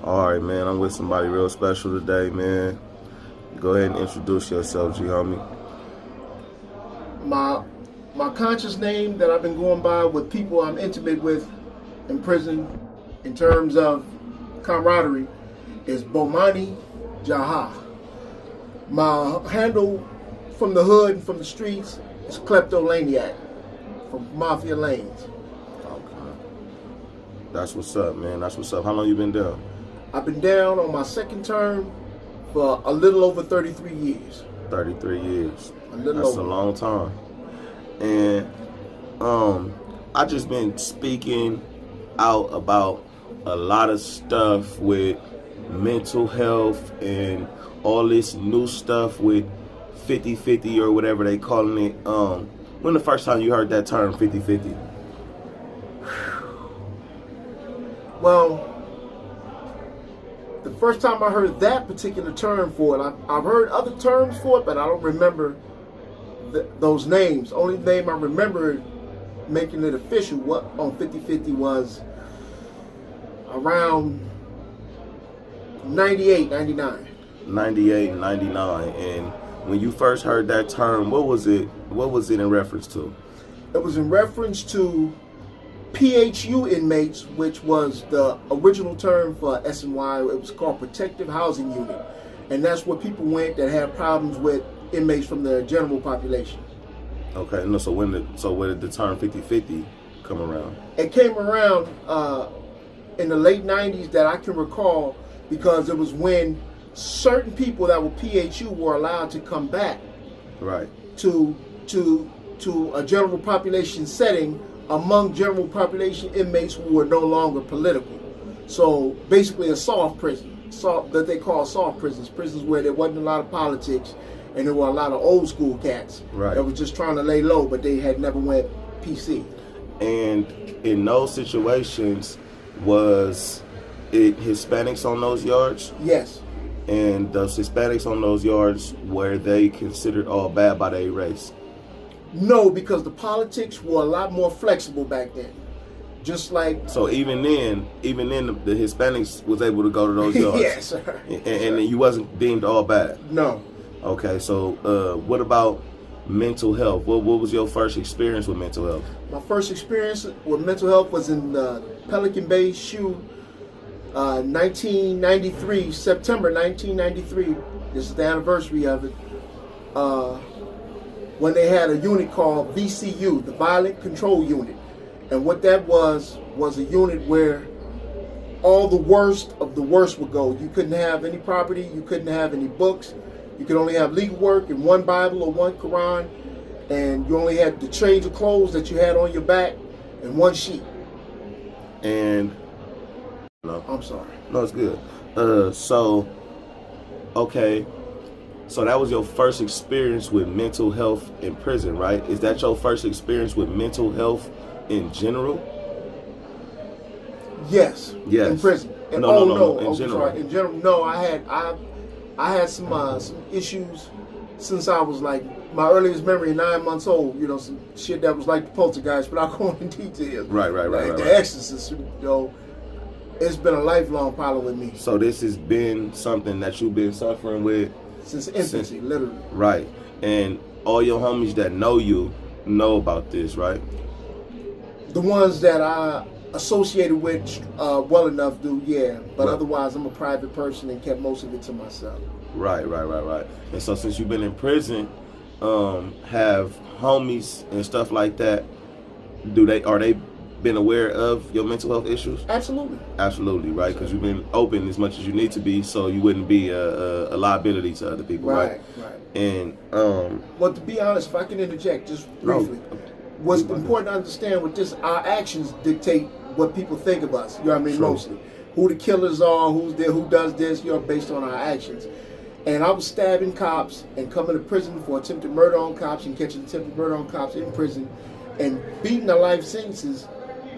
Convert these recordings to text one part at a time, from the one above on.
All right, man. I'm with somebody real special today, man. Go ahead and introduce yourself, G homie. My my conscious name that I've been going by with people I'm intimate with in prison in terms of camaraderie is Bomani Jaha. My handle from the hood and from the streets is Clapto, laneyack from Mafia lanes. Okay. That's what's up, man. That's what's up. How long you been down? I've been down on my second term for a little over 33 years. 33 years. That's That's a long time. And I just been speaking out about a lot of stuff with mental health and all this new stuff with 50-50 or whatever they calling it. When the first time you heard that term 50-50? Well, the first time I heard that particular term for it, I've heard other terms for it, but I don't remember those names. Only name I remember making it official on 50-50 was around 98, 99. 98, 99. And when you first heard that term, what was it in reference to? It was in reference to PHU inmates, which was the original term for SNY. It was called Protective Housing Unit. And that's where people went that had problems with inmates from the general population. Okay, no, so when did the term 50-50 come around? It came around in the late 90s that I can recall, because it was when certain people that were PHU were allowed to come back Right. to a general population setting among general population inmates who were no longer political. So basically a soft prison, that they call soft prisons where there wasn't a lot of politics and there were a lot of old school cats that were just trying to lay low, but they had never went PC. And in those situations, was it Hispanics on those yards? Yes. And those Hispanics on those yards, were they considered all bad by their race? No, because the politics were a lot more flexible back then. Just like... So even then, the Hispanics was able to go to those yards? Yes, sir. And you wasn't deemed all bad? No. Okay, so what about mental health? What was your first experience with mental health? My first experience with mental health was in Pelican Bay SHU, 1993, September 1993. This is the anniversary of it. When they had a unit called VCU, the Violent Control Unit. And what that was a unit where all the worst of the worst would go. You couldn't have any property, you couldn't have any books, you could only have legal work and one Bible or one Quran, and you only had the change of clothes that you had on your back and one sheet. And no, I'm sorry. No, it's good. Okay. So that was your first experience with mental health in prison, right? Is that your first experience with mental health in general? Yes. Yes. In prison. And No. In general. Sorry. In general, no. I had some issues since I was like my earliest memory, 9 months old. You know, some shit that was like the poltergeist, but I'll go into details. Right. The Exorcist. You know, it's been a lifelong problem with me. So this has been something that you've been suffering with since infancy, literally. Right. And all your homies that know you know about this, right? The ones that I associated with well enough do, yeah. But otherwise, I'm a private person and kept most of it to myself. Right. And so since you've been in prison, have homies and stuff like that, are they been aware of your mental health issues? Absolutely, right? Because you've been open as much as you need to be, so you wouldn't be a liability to other people, right? And well, to be honest, if I can interject just briefly, what's important to understand with this, our actions dictate what people think of us. You know what I mean? Mostly, who the killers are, who's there, who does this, you know, based on our actions. And I was stabbing cops and coming to prison for attempted murder on cops and catching attempted murder on cops in prison and beating their life sentences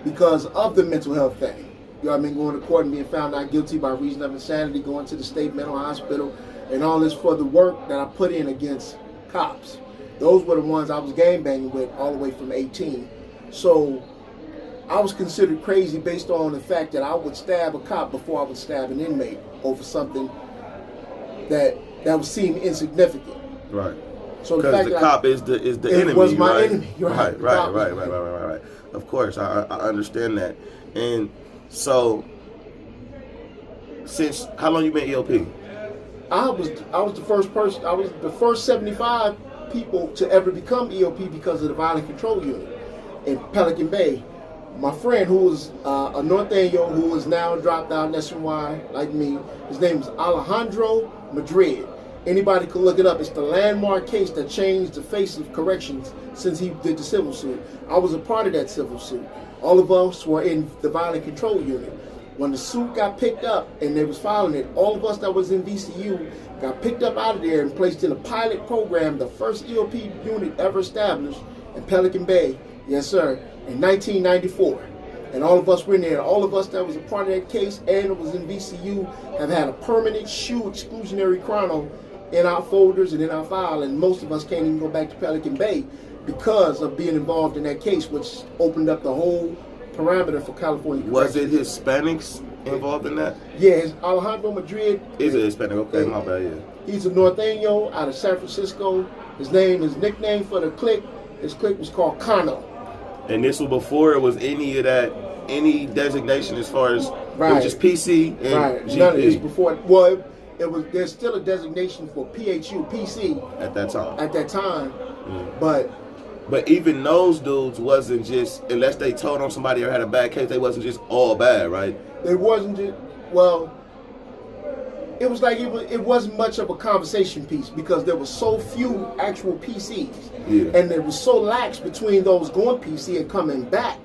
because of the mental health thing. You know what I mean? Going to court and being found not guilty by reason of insanity, going to the state mental hospital, and all this for the work that I put in against cops. Those were the ones I was gangbanging with all the way from 18. So I was considered crazy based on the fact that I would stab a cop before I would stab an inmate over something that would seem insignificant. Right. So because the cop is the enemy. It was my right? enemy. Right. Of course, I understand that. And so, since how long you been EOP? I was the first person. I was the first 75 people to ever become EOP because of the Violent Control Unit in Pelican Bay. My friend, who was a Norteño, who is now dropped out in SNY like me, his name is Alejandro Madrid. Anybody could look it up. It's the landmark case that changed the face of corrections since he did the civil suit. I was a part of that civil suit. All of us were in the Violent Control Unit. When the suit got picked up and they was filing it, all of us that was in VCU got picked up out of there and placed in a pilot program, the first EOP unit ever established in Pelican Bay, yes sir, in 1994. And all of us were in there. All of us that was a part of that case and was in VCU have had a permanent SHU exclusionary chrono in our folders and in our file, and most of us can't even go back to Pelican Bay because of being involved in that case, which opened up the whole parameter for California. Was it Hispanics involved in that? Yeah, Alejandro Madrid. He's a Hispanic, okay, my bad, yeah. He's a Norteño out of San Francisco. His nickname for the clique, his clique was called Cano. And this was before it was any designation as far as right. It was just PC and right. GP. None of this before. Well, there's still a designation for PHU, PC at that time. But even those dudes wasn't just, unless they told on somebody or had a bad case, they wasn't just all bad, right? It wasn't just, well, it was like it wasn't much of a conversation piece because there were so few actual PCs. Yeah. And there was so lax between those going PC and coming back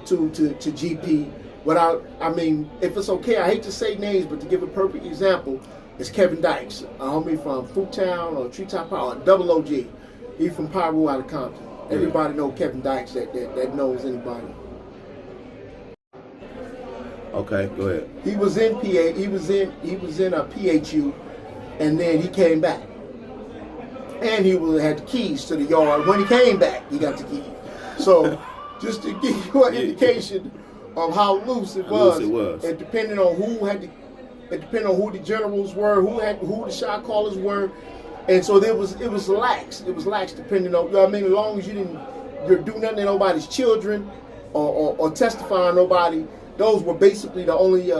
to GP without, I mean, if it's okay, I hate to say names, but to give a perfect example, it's Kevin Dykes, a homie from Fruittown or Treetop Power, Double OG. He's from Pyro out of Compton. Everybody know Kevin Dykes that knows anybody. Okay, go ahead. He was in PA. He was in a PHU, and then he came back, and he had the keys to the yard. When he came back, he got the keys. So, just to give you an indication of how loose it was, and depending on who the generals were, who the shot callers were. And so it was lax. It was lax depending on, you know what I mean, as long as you didn't do nothing to nobody's children or testify on nobody, those were basically the only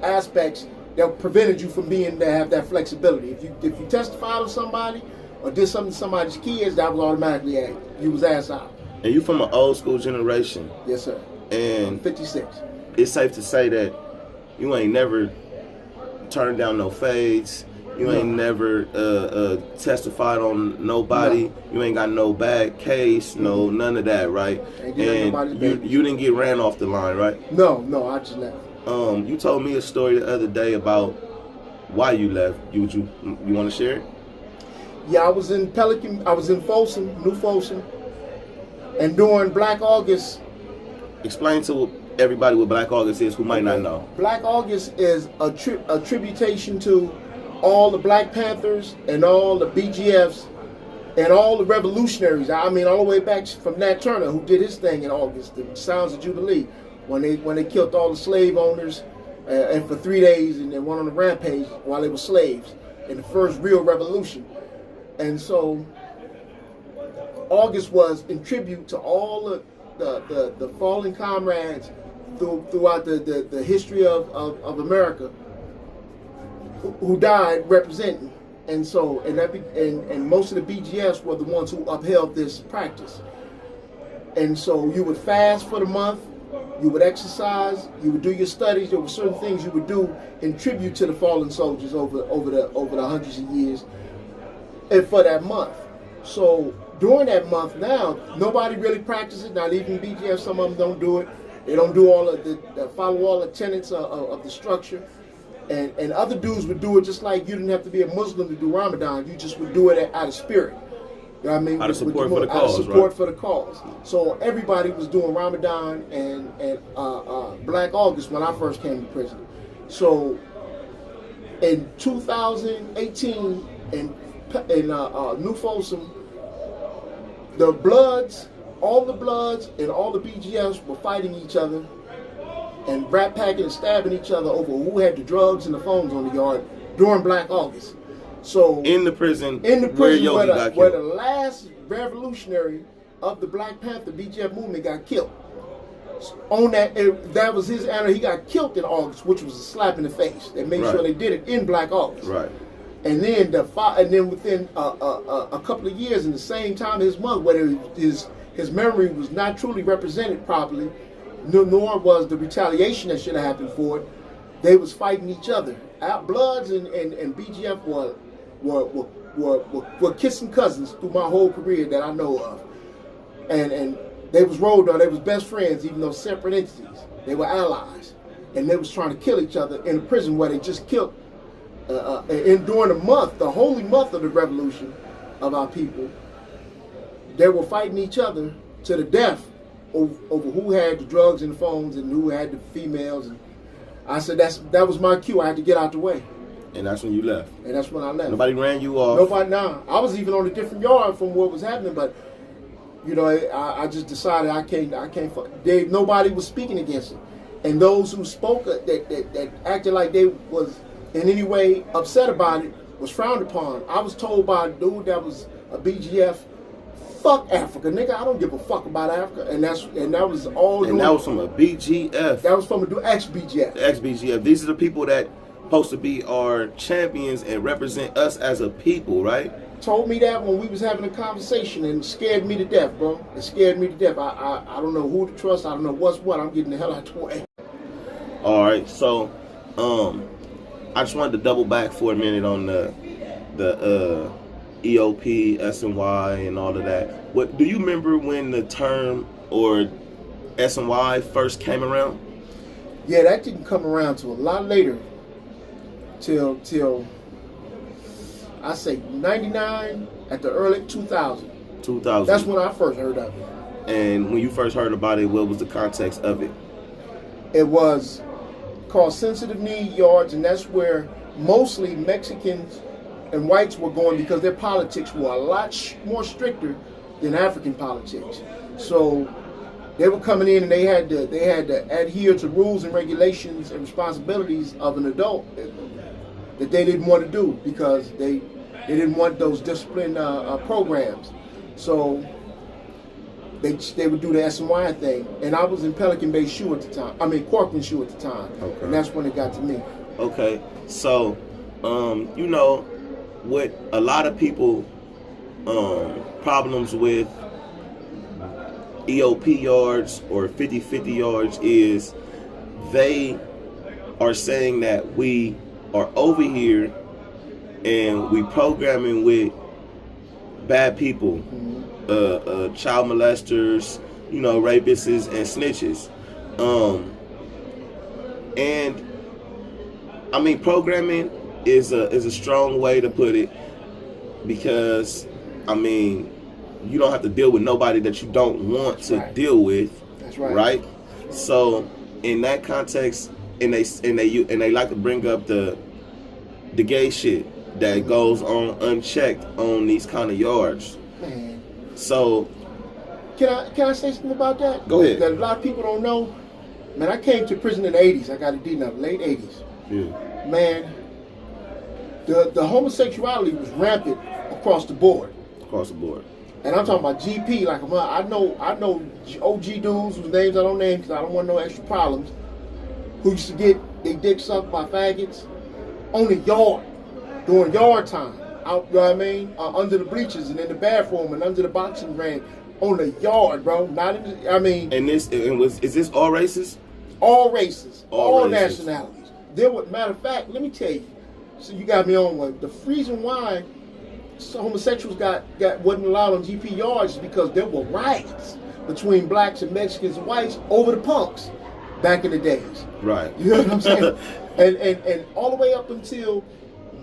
aspects that prevented you from being to have that flexibility. If you testified on somebody or did something to somebody's kids, that was automatically you was ass out. And you from an old school generation. Yes, sir. And I'm 56. It's safe to say that you ain't never turned down no fades. You ain't never testified on nobody. No. You ain't got no bad case, none of that, right? And you didn't get ran off the line, right? No, I just left. You told me a story the other day about why you left. You want to share it? Yeah, I was in Pelican. I was in Folsom, New Folsom, and during Black August. Explain to everybody what Black August is who might not know. Black August is a tributation to all the Black Panthers and all the BGFs and all the revolutionaries. I mean, all the way back from Nat Turner, who did his thing in August, the Sounds of Jubilee, when they killed all the slave owners and for 3 days and then went on a rampage while they were slaves in the first real revolution. And so August was in tribute to all the fallen comrades throughout the history of America who died representing, and so and most of the BGS were the ones who upheld this practice. And so you would fast for the month, you would exercise, you would do your studies. There were certain things you would do in tribute to the fallen soldiers over the hundreds of years, and for that month. So during that month now, nobody really practices. Not even BGS. Some of them don't do it. They don't do follow all the tenets of the structure. And other dudes would do it just like you didn't have to be a Muslim to do Ramadan. You just would do it out of spirit. You know what I mean? Out of support for the cause, out of support for the cause. So everybody was doing Ramadan and Black August when I first came to prison. So in 2018 in New Folsom, the Bloods all the Bloods and all the BGFs were fighting each other and rat packing and stabbing each other over who had the drugs and the phones on the yard during Black August. So in the prison where the killed. last revolutionary of the Black Panther BGF movement got killed. On that was his honor. He got killed in August, which was a slap in the face. They made sure they did it in Black August. Right. And then within a couple of years, in the same time his mother, whether his memory was not truly represented properly, nor was the retaliation that should have happened for it, they was fighting each other. Bloods and BGF were kissing cousins through my whole career that I know of, and they was rolled on. They was best friends, even though separate entities. They were allies, and they was trying to kill each other in a prison where they just killed. And during the holy month of the revolution of our people, they were fighting each other to the death over who had the drugs and the phones and who had the females. And I said that was my cue. I had to get out the way. And that's when you left. And that's when I left. Nobody ran you off. Nobody. Nah. I was even on a different yard from what was happening, but you know, I just decided I can't. Nobody was speaking against it, and those who spoke that acted like they was in any way upset about it was frowned upon. I was told by a dude that was a BGF, fuck Africa, nigga. I don't give a fuck about Africa, and that was all. And that was from a BGF. That was from a ex-BGF. Ex-BGF. These are the people that supposed to be our champions and represent us as a people, right? Told me that when we was having a conversation, and scared me to death, bro. It scared me to death. I don't know who to trust. I don't know what's what. I'm getting the hell out the way. All right, so I just wanted to double back for a minute on the EOP, SNY, and all of that. What do you remember when the term or SNY first came around? Yeah, that didn't come around till a lot later. Till I say 99 at the early 2000. 2000. That's when I first heard of it. And when you first heard about it, what was the context of it? It was called sensitive need yards, and that's where mostly Mexicans and whites were going because their politics were a lot more stricter than African politics. So they were coming in and they had to adhere to rules and regulations and responsibilities of an adult that they didn't want to do because they didn't want those discipline programs. So they would do the SNY thing, and I was in Pelican Bay Shoe at the time. I mean Corcoran Shoe at the time, okay. And that's when it got to me. Okay, so you know what a lot of people problems with EOP yards or 50-50 yards is they are saying that we are over here and we programming with bad people, child molesters, you know, rapists and snitches. And I mean, programming is a strong way to put it because I mean, you don't have to deal with nobody that you don't want to deal with. That's right. Right? So in that context, and they like to bring up the gay shit that goes on unchecked on these kind of yards. Man. So can I say something about that? Go ahead. That a lot of people don't know. Man, I came to prison in the 80s. I got a D number, late 80s. Yeah. Man, the homosexuality was rampant across the board. Across the board. And I'm talking about GP. Like I know OG dudes whose names I don't name because I don't want no extra problems, who used to get their dick sucked by faggots on the yard during yard time. Out, you know what I mean? Under the bleachers and in the bathroom and under the boxing ring on the yard, bro. Not in the, I mean. And is this all races? All races, all races. nationalities. Matter of fact, let me tell you. So you got me on one. The reason why homosexuals wasn't allowed on GP yards is because there were riots between blacks and Mexicans and whites over the punks back in the days. Right. You know what I'm saying? and all the way up until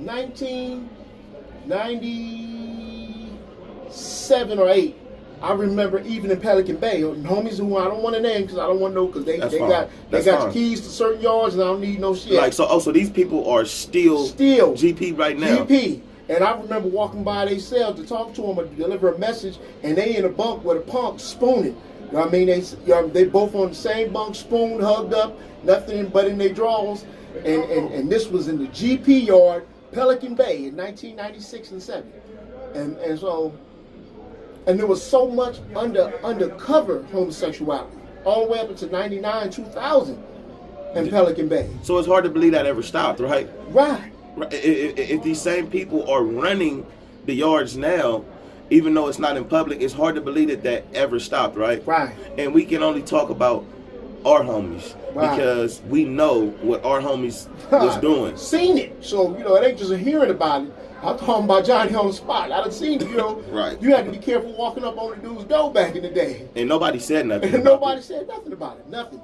1997 or 8, I remember even in Pelican Bay, homies who I don't want to name because I don't want to know because they got the keys to certain yards and I don't need no shit. Like so these people are still GP right now. GP. And I remember walking by their cell to talk to them or to deliver a message, and they in a bunk with a punk spooning. You know what I mean? They both on the same bunk, spoon, hugged up, nothing but in their drawers. And this was in the GP yard, Pelican Bay in 1996 and 7. And so, and there was so much undercover homosexuality all the way up into 99, 2000 in Pelican Bay. So it's hard to believe that ever stopped, right? Right. If these same people are running the yards now, even though it's not in public, it's hard to believe that ever stopped, right? Right. And we can only talk about our homies right. because we know what our homies was doing. Seen it. So, it ain't just a hearing about it. I'm talking about Johnny on the spot. I done seen it, Right. You had to be careful walking up on the dude's door back in the day. And nobody said nothing. And nobody said nothing about it. Nothing.